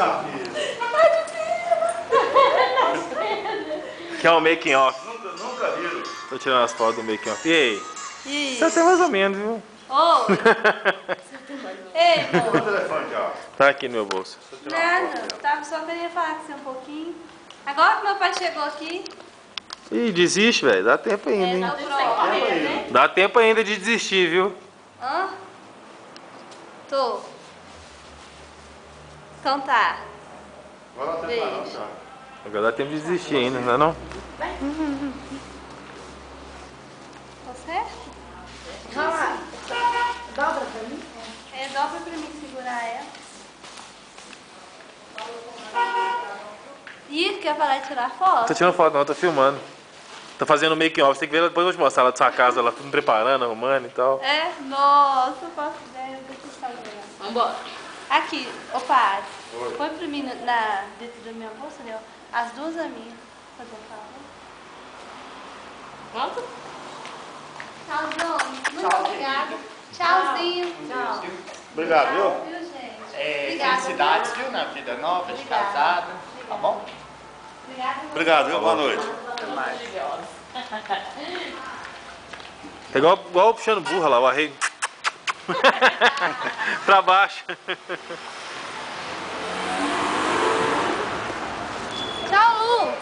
minha filha. Quer um making off? Nunca viram. Tô tirando as fotos do making off. E aí? E Você tem mais ou menos, viu? oi. Ei, O amor. telefone já. Tá aqui no meu bolso. Nada. Só queria falar com você um pouquinho. Agora que meu pai chegou aqui, Ih, desiste, velho. Dá tempo ainda, hein? não prova, né? Dá tempo ainda de desistir, viu? Hã? Tô. Então tá. Vai lá Beijo. separar, tá? Agora dá tempo de desistir ainda, não é não? Tá certo? Dobra pra mim. É, dobra pra mim segurar ela. Ih, quer parar de tirar foto? Tô tirando foto não, tô filmando. Tô fazendo making off, você tem que ver ela, depois eu vou te mostrar lá da sua casa, lá tudo preparando, arrumando e tal. É? Nossa, eu faço ideia do que está vendo. Vambora. Aqui, ô padre. Oi. Põe pra mim dentro da minha bolsa ali, ó. As duas a minha. Fazer um favor. Pronto? Tchauzão. Muito obrigada. Tchauzinho. Tchau. Obrigado, viu? Viu, gente? É, Obrigada, felicidades, viu? viu, na vida nova, de Obrigada. casada, tá bom? Obrigada. Obrigado, viu? Boa noite. Até mais. É igual puxando burra lá, o arreio. Pra baixo. Tchau, Lu.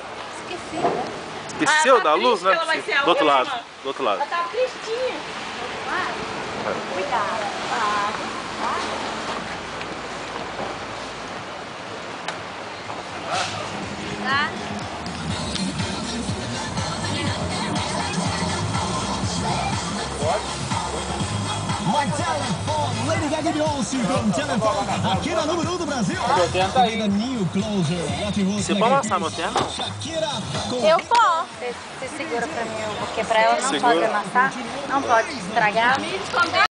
Esqueci, né? Esqueceu tá da luz, triste né? que ela vai ser a Do outro lado, última. do outro lado. Ela tá tristinha. Cuidado. Tá? My Telephone, Lady Gaga e Beyoncé com telefone aqui na número 1 do Brasil. Tenta aí. The New Closer. Você pode amassar meu terno? Shakira com Eu posso. Você segura pra mim, porque pra ela não Segura. pode amassar, não pode estragar.